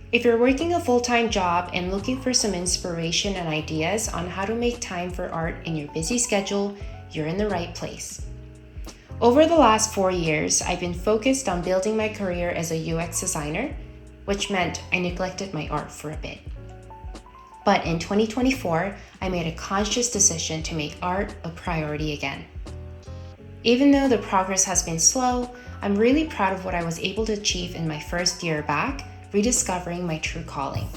If you're working a full-time job and looking for some inspiration and ideas on how to make time for art in your busy schedule, you're in the right place. Over the last 4 years, I've been focused on building my career as a UX designer, which meant I neglected my art for a bit. But in 2024, I made a conscious decision to make art a priority again. Even though the progress has been slow, I'm really proud of what I was able to achieve in my first year back, rediscovering my true calling.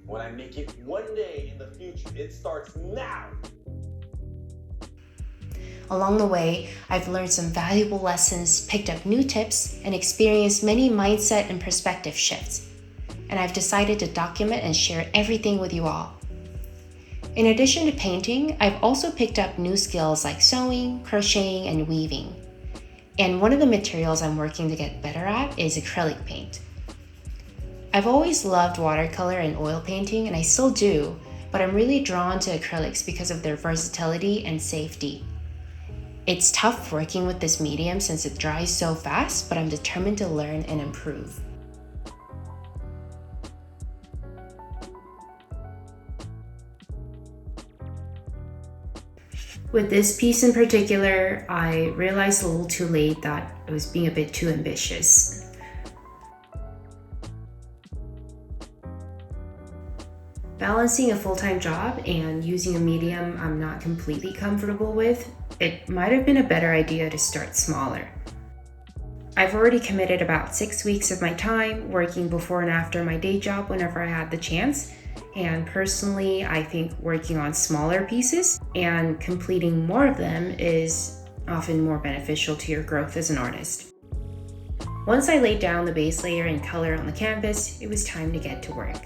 When I make it one day in the future, it starts now. Along the way, I've learned some valuable lessons, picked up new tips, and experienced many mindset and perspective shifts. And I've decided to document and share everything with you all. In addition to painting, I've also picked up new skills like sewing, crocheting, and weaving. And one of the materials I'm working to get better at is acrylic paint. I've always loved watercolor and oil painting, and I still do, but I'm really drawn to acrylics because of their versatility and safety. It's tough working with this medium since it dries so fast, but I'm determined to learn and improve. With this piece in particular, I realized a little too late that I was being a bit too ambitious. Balancing a full-time job and using a medium I'm not completely comfortable with, it might have been a better idea to start smaller. I've already committed about 6 weeks of my time working before and after my day job whenever I had the chance, and personally, I think working on smaller pieces and completing more of them is often more beneficial to your growth as an artist. Once I laid down the base layer and color on the canvas, it was time to get to work.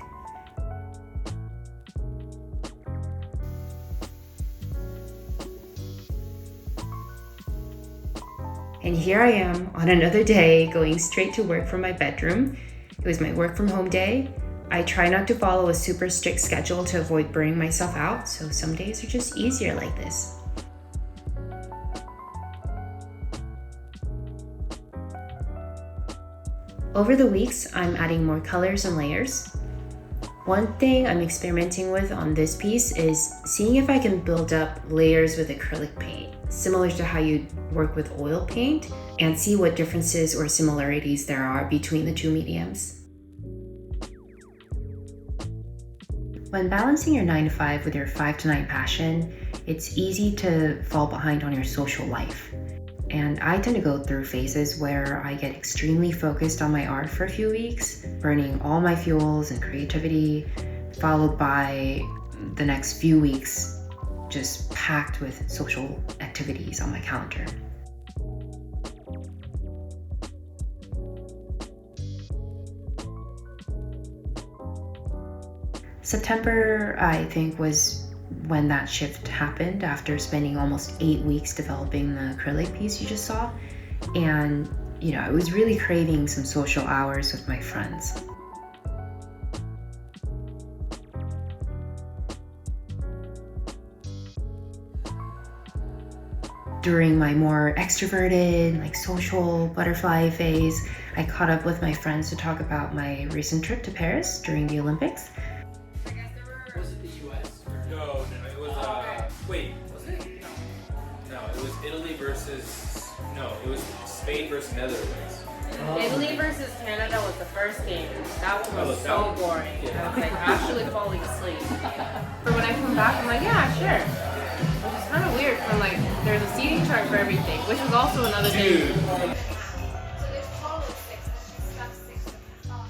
And here I am on another day going straight to work from my bedroom. It was my work from home day. I try not to follow a super strict schedule to avoid burning myself out, so some days are just easier like this. Over the weeks, I'm adding more colors and layers. One thing I'm experimenting with on this piece is seeing if I can build up layers with acrylic paint, similar to how you work with oil paint, and see what differences or similarities there are between the two mediums. When balancing your 9 to 5 with your 5 to 9 passion, it's easy to fall behind on your social life. And I tend to go through phases where I get extremely focused on my art for a few weeks, burning all my fuels and creativity, followed by the next few weeks just packed with social activities on my calendar. September, I think, was when that shift happened after spending almost 8 weeks developing the acrylic piece you just saw. And, I was really craving some social hours with my friends. During my more extroverted, social butterfly phase, I caught up with my friends to talk about my recent trip to Paris during the Olympics. Was it the US? No, it was, wait, was it? No, it was Italy versus, no, it was Spain versus Netherlands. Italy versus Canada was the first game. That one was that so one- boring. yeah. I was actually falling asleep. But when I come back, I'm like, yeah, sure. Which is kind of weird from there's a seating chart for everything, which was also another Dude. thing. So there's total of 6, but she stuck 6 of them.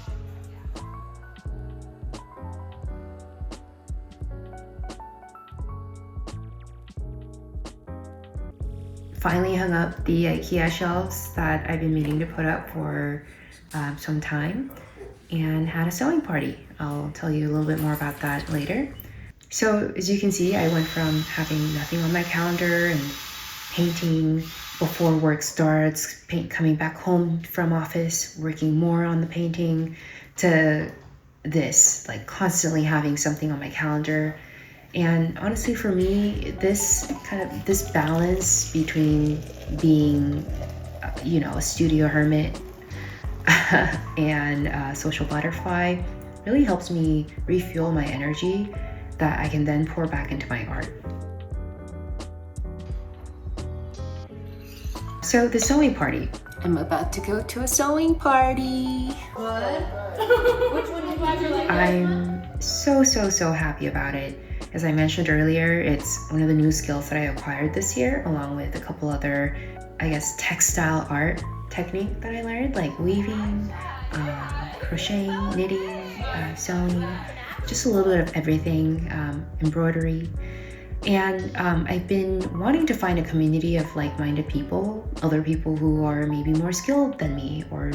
Finally hung up the IKEA shelves that I've been meaning to put up for some time, and had a sewing party. I'll tell you a little bit more about that later. So as you can see, I went from having nothing on my calendar and painting before work starts, coming back home from office, working more on the painting, to this, like constantly having something on my calendar. And honestly, for me, this balance between being, a studio hermit and a social butterfly really helps me refuel my energy that I can then pour back into my art. So the sewing party. I'm about to go to a sewing party. What? Which one did you like? I'm so happy about it. As I mentioned earlier, it's one of the new skills that I acquired this year, along with a couple other, textile art technique that I learned, like weaving, crocheting, knitting, sewing, just a little bit of everything, embroidery. And I've been wanting to find a community of like-minded people, other people who are maybe more skilled than me, or,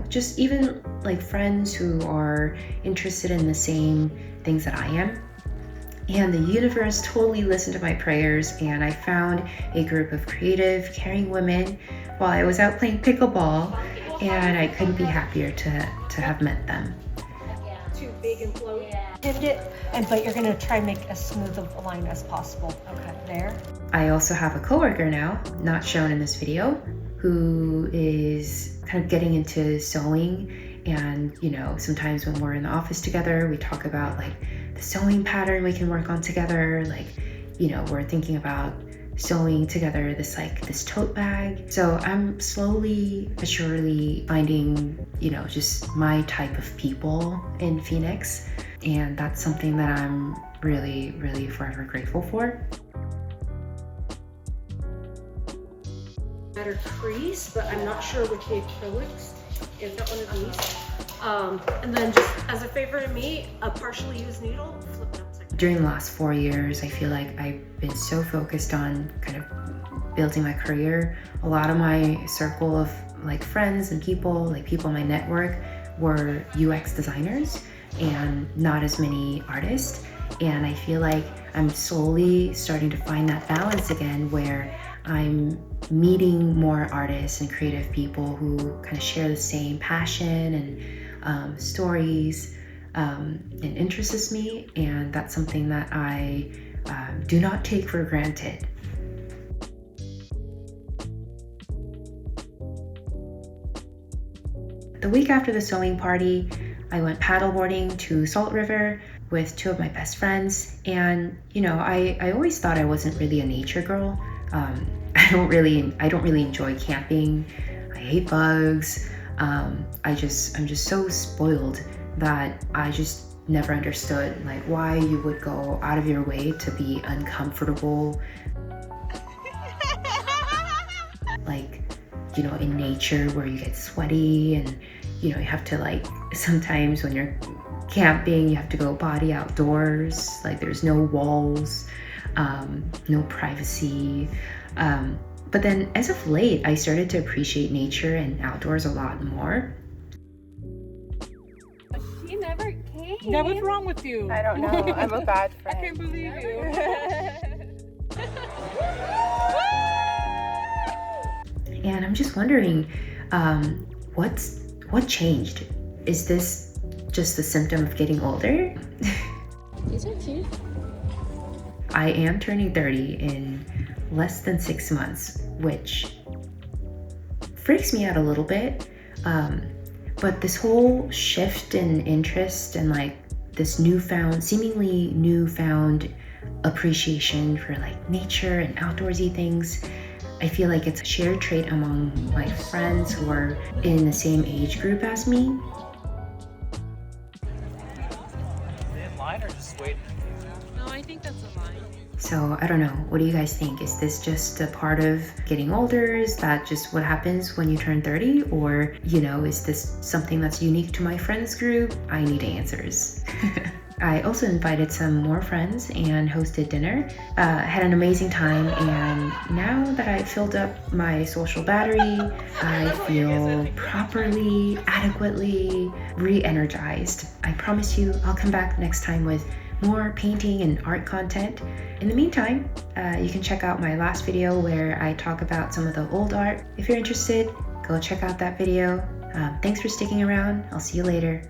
just even like friends who are interested in the same things that I am. And the universe totally listened to my prayers, and I found a group of creative, caring women while I was out playing pickleball, and I couldn't be happier to have met them. Too big and flowy. Hit it, but you're gonna try and make as smooth of a line as possible. Okay, there. I also have a coworker now, not shown in this video, who is kind of getting into sewing. And, sometimes when we're in the office together, we talk about like the sewing pattern we can work on together. Like, we're thinking about sewing together this tote bag. So I'm slowly but surely finding, just my type of people in Phoenix. And that's something that I'm really, really forever grateful for. Better crease, but I'm not sure which the acrylics. I've got one of these. And then just as a favor to me, a partially used needle, flip it upside down. During the last 4 years, I feel like I've been so focused on kind of building my career. A lot of my circle of like friends and people in my network were UX designers and not as many artists. And I feel like I'm slowly starting to find that balance again, where I'm meeting more artists and creative people who kind of share the same passion and stories and interests me, and that's something that I do not take for granted. The week after the sewing party, I went paddleboarding to Salt River with two of my best friends, and I always thought I wasn't really a nature girl. I don't really enjoy camping. I hate bugs. I'm just so spoiled that I just never understood like why you would go out of your way to be uncomfortable, like, in nature where you get sweaty and, you have to like, sometimes when you're camping, you have to go body outdoors, like there's no walls, no privacy. But then as of late, I started to appreciate nature and outdoors a lot more. She never came. Yeah, what's wrong with you? I don't know. I'm a bad I friend. can't believe you. And I'm just wondering, what changed? Is this just a symptom of getting older? These are cute. I am turning 30 in less than 6 months, which freaks me out a little bit. But this whole shift in interest and like this seemingly newfound appreciation for like nature and outdoorsy things, I feel like it's a shared trait among my friends who are in the same age group as me. In line or just waiting? No, I think that's a line. So I don't know, what do you guys think? Is this just a part of getting older? Is that just what happens when you turn 30? Or, is this something that's unique to my friends group? I need answers. I also invited some more friends and hosted dinner. Had an amazing time, and now that I've filled up my social battery, I feel properly, adequately re-energized. I promise you I'll come back next time with more painting and art content. In the meantime, you can check out my last video where I talk about some of the old art. If you're interested, go check out that video. Thanks for sticking around. I'll see you later.